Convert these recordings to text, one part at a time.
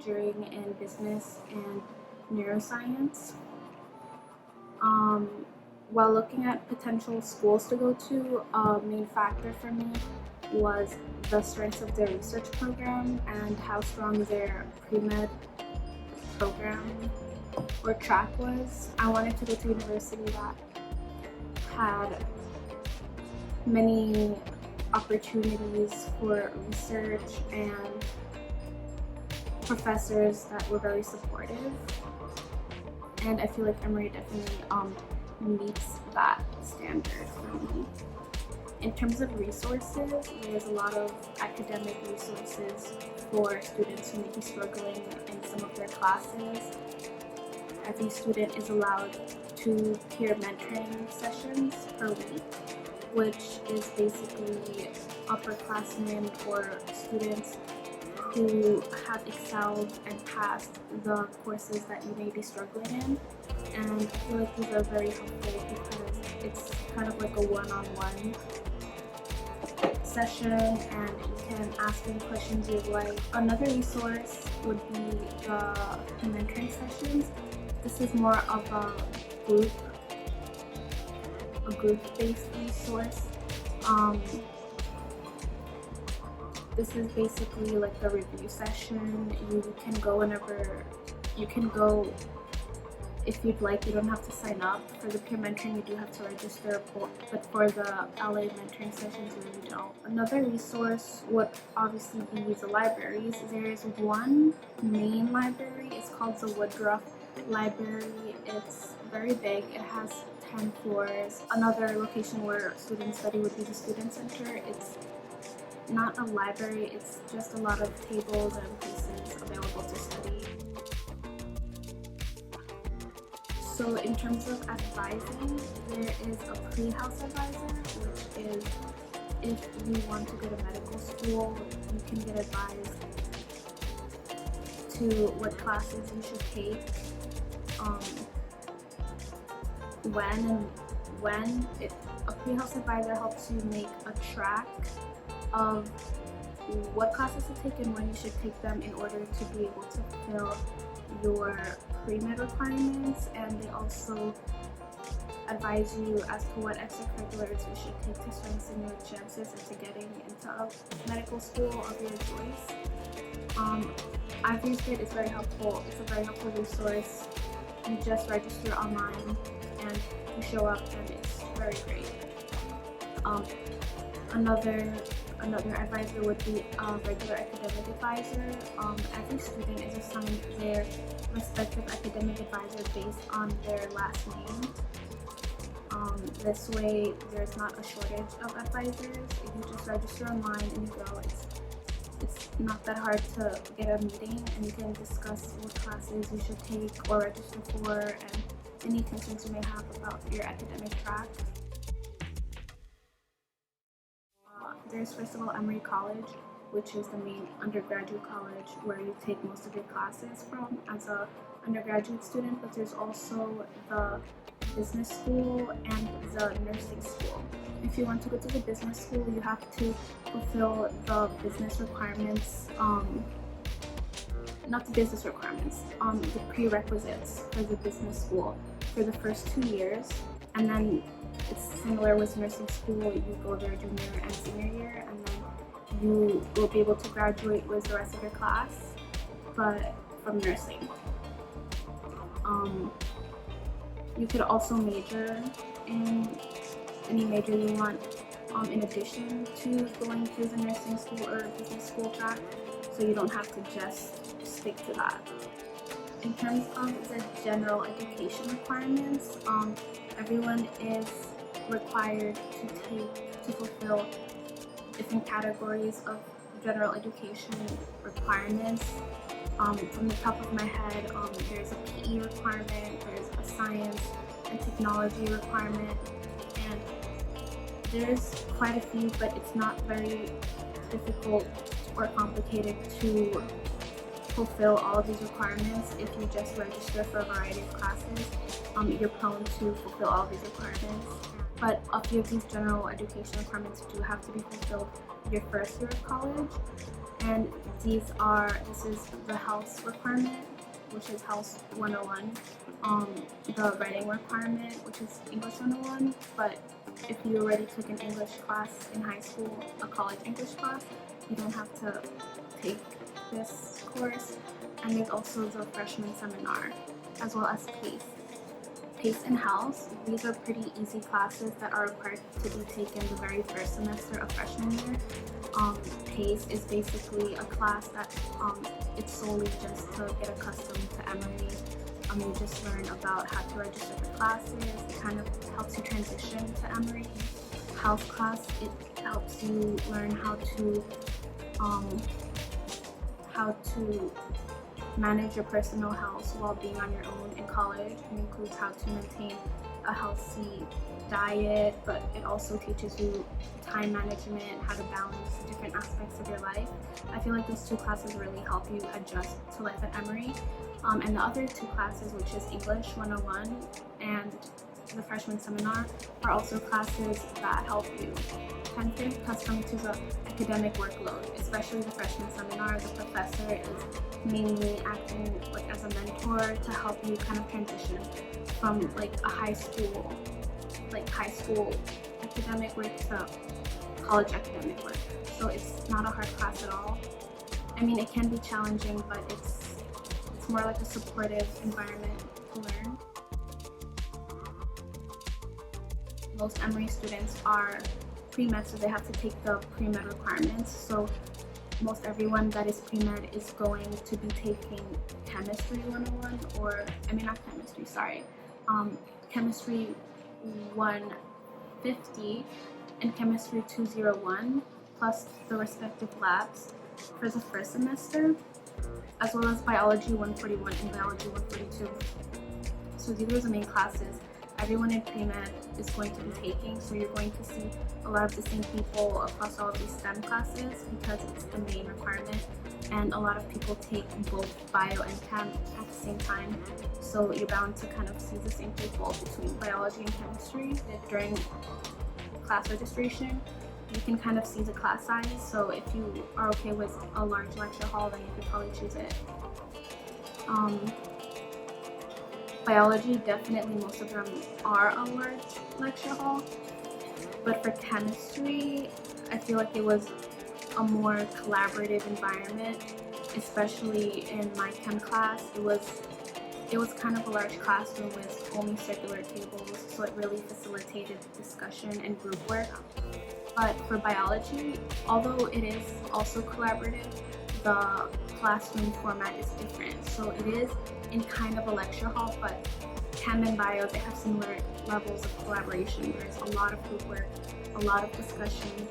majoring in business and neuroscience. While looking at potential schools to go to, a main factor for me was the strengths of their research program and how strong their pre-med program or track was. I wanted to go to a university that had many opportunities for research and professors that were very supportive, and I feel like Emory definitely meets that standard for me. In terms of resources, there's a lot of academic resources for students who may be struggling in some of their classes. Every student is allowed 2 peer mentoring sessions per week, which is basically upperclassmen or students who have excelled and passed the courses that you may be struggling in. And I feel like these are very helpful because it's kind of like a one-on-one session and you can ask any questions you'd like. Another resource would be the mentoring sessions. This is more of a group-based resource. This is basically like the review session. You can go whenever you can go. If you'd like, you don't have to sign up. For the peer mentoring, you do have to register, but for the LA mentoring sessions, you really don't. Another resource would obviously be the libraries. There's one main library. It's called the Woodruff Library. It's very big. It has 10 floors. Another location where students study would be the Student Center. It's not a library, it's just a lot of tables and places available to study. So in terms of advising, there is a pre-house advisor, which is if you want to go to medical school, you can get advised to what classes you should take, when. A pre-house advisor helps you make a track of what classes to take and when you should take them in order to be able to fill your pre-med requirements, and they also advise you as to what extracurriculars you should take to strengthen your chances into getting into a medical school of your choice. I've used it, it's very helpful. It's a very helpful resource. You just register online and you show up and it's very great. Another advisor would be a regular academic advisor. Every student is assigned their respective academic advisor based on their last name. This way, there's not a shortage of advisors. If you just register online and you go, it's not that hard to get a meeting, and you can discuss what classes you should take or register for and any concerns you may have about your academic track. There's first of all Emory College, which is the main undergraduate college where you take most of your classes from as a undergraduate student, but there's also the business school and the nursing school. If you want to go to the business school, you have to fulfill the business requirements, not the business requirements, the prerequisites for the business school for the first 2 years, and then it's similar with nursing school. You go there junior and senior year, and then you will be able to graduate with the rest of your class, but from nursing. You could also major in any major you want in addition to going through the nursing school or business school track, so you don't have to just stick to that. In terms of the general education requirements, everyone is required to fulfill different categories of general education requirements. From the top of my head, there's a PE requirement, there's a science and technology requirement, and there's quite a few, but it's not very difficult or complicated to fulfill all of these requirements. If you just register for a variety of classes, you're prone to fulfill all of these requirements. But a few of these general education requirements do have to be fulfilled your first year of college. And This is the health requirement, which is Health 101, the writing requirement, which is English 101, but if you already took an English class in high school, a college English class, you don't have to take this course. And there's also the freshman seminar, as well as PACE. PACE and Health, these are pretty easy classes that are required to be taken the very first semester of freshman year. PACE is basically a class that it's solely just to get accustomed to Emory. You just learn about how to register for classes. It kind of helps you transition to Emory. Health class, it helps you learn how to manage your personal health while being on your own in college. It includes how to maintain a healthy diet, but it also teaches you time management, how to balance different aspects of your life. I feel like those two classes really help you adjust to life at Emory. And the other two classes, which is English 101 and the freshman seminar, are also classes that help you kind of get accustomed to the academic workload, especially the freshman seminar. The professor is mainly acting like as a mentor to help you kind of transition from like a high school academic work to college academic work. So it's not a hard class at all. I mean, it can be challenging, but it's more like a supportive environment to learn. Most Emory students are pre-med, so they have to take the pre-med requirements. So most everyone that is pre-med is going to be taking Chemistry 101, Chemistry 150 and Chemistry 201, plus the respective labs for the first semester, as well as Biology 141 and Biology 142. So these are the main classes everyone in pre-med is going to be taking, so you're going to see a lot of the same people across all of these STEM classes because it's the main requirement, and a lot of people take both bio and chem at the same time, so you're bound to kind of see the same people between biology and chemistry. During class registration, you can kind of see the class size, so if you are okay with a large lecture hall, then you could probably choose it. Biology, definitely most of them are a large lecture hall, but for chemistry, I feel like it was a more collaborative environment, especially in my chem class. It was kind of a large classroom with only circular tables, so it really facilitated discussion and group work. But for biology, although it is also collaborative, the classroom format is different. So it is in kind of a lecture hall, but chem and bio, they have similar levels of collaboration. There's a lot of group work, a lot of discussion.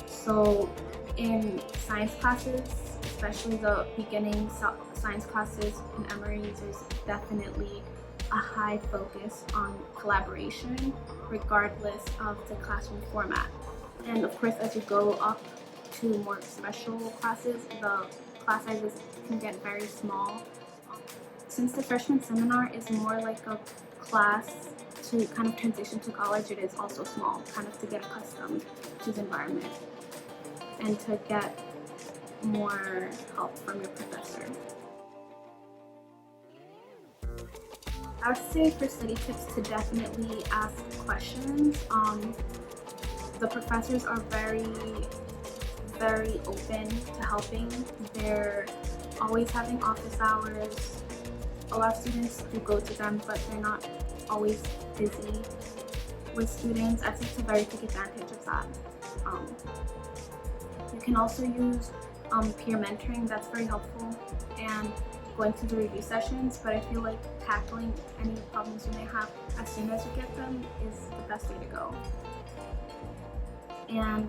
So in science classes, especially the beginning science classes in Emory, there's definitely a high focus on collaboration regardless of the classroom format. And of course, as you go up to more special classes, the class sizes can get very small. Since the freshman seminar is more like a class to kind of transition to college, it is also small, kind of to get accustomed to the environment and to get more help from your professor. I would say for study tips to definitely ask questions. The professors are very, very open to helping. They're always having office hours. A lot of students do go to them, but they're not always busy with students. I think to very take advantage of that. You can also use peer mentoring. That's very helpful, and going to the review sessions, but I feel like tackling any problems you may have as soon as you get them is the best way to go. And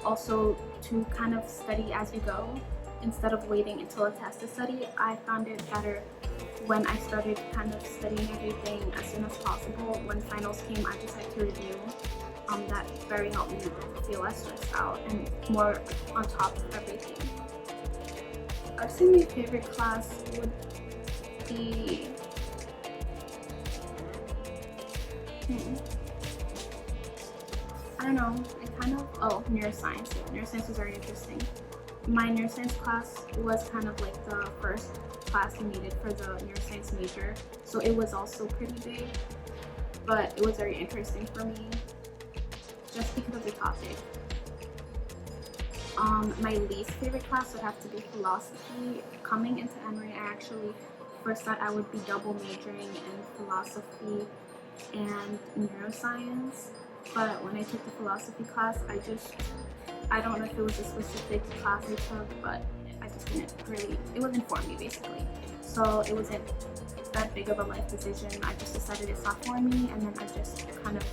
also to kind of study as you go instead of waiting until a test to study. I found it better when I started kind of studying everything as soon as possible. When finals came, I just had to review. That very helped me feel less stressed out and more on top of everything. I'd say my favorite class would be I don't know, neuroscience. Yeah, neuroscience is very interesting. My neuroscience class was kind of like the first class you needed for the neuroscience major, so it was also pretty big, but it was very interesting for me just because of the topic. My least favorite class would have to be philosophy. Coming into Emory, I actually first thought I would be double majoring in philosophy and neuroscience, but when I took the philosophy class, I don't know if it was a specific class I took, but I just didn't really, it wasn't for me basically. So it wasn't that big of a life decision. I just decided it's not for me, and then I just kind of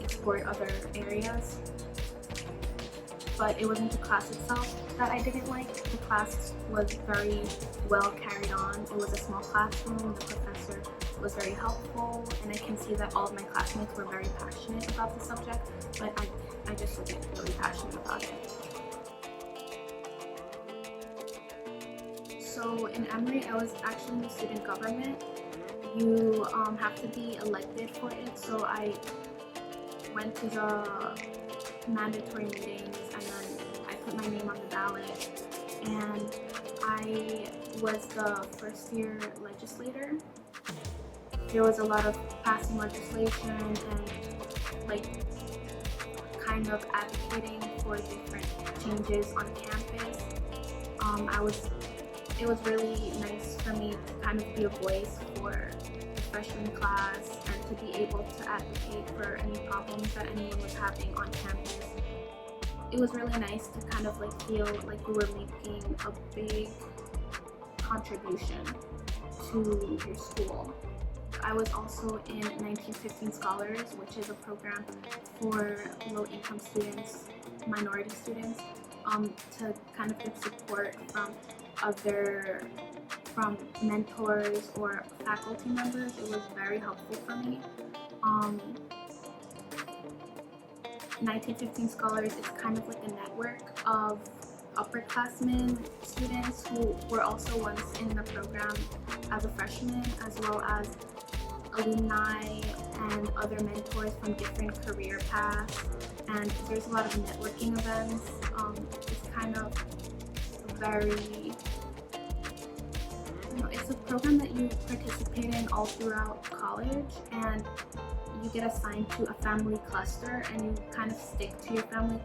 explored other areas. But it wasn't the class itself that I didn't like. The class was very well carried on. It was a small classroom. The professor was very helpful, and I can see that all of my classmates were very passionate about the subject, but I just wasn't really passionate about it. So in Emory, I was actually in the student government. You have to be elected for it, so I went to the mandatory meetings, and then I put my name on the ballot, and I was the first year legislator. There was a lot of passing legislation and like kind of advocating for different changes on campus. It was really nice for me to kind of be a voice for the freshman class and to be able to advocate for any problems that anyone was having on campus. It was really nice to kind of like feel like we were making a big contribution to your school. I was also in 1915 Scholars, which is a program for low-income students, minority students, to kind of get support from mentors or faculty members. It was very helpful for me. 1915 Scholars is kind of like a network of upperclassmen students who were also once in the program as a freshman, as well as alumni and other mentors from different career paths. And there's a lot of networking events. It's kind of very, it's a program that you participate in all throughout college, and you get assigned to a family cluster, and you kind of stick to your family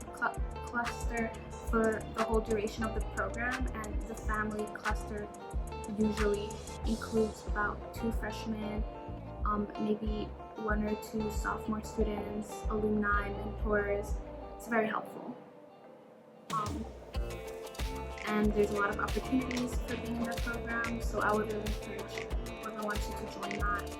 cluster for the whole duration of the program. And the family cluster usually includes about 2 freshmen, maybe 1 or 2 sophomore students, alumni, mentors. It's very helpful. And there's a lot of opportunities for being in that program, so I would really encourage whoever wants you to join that.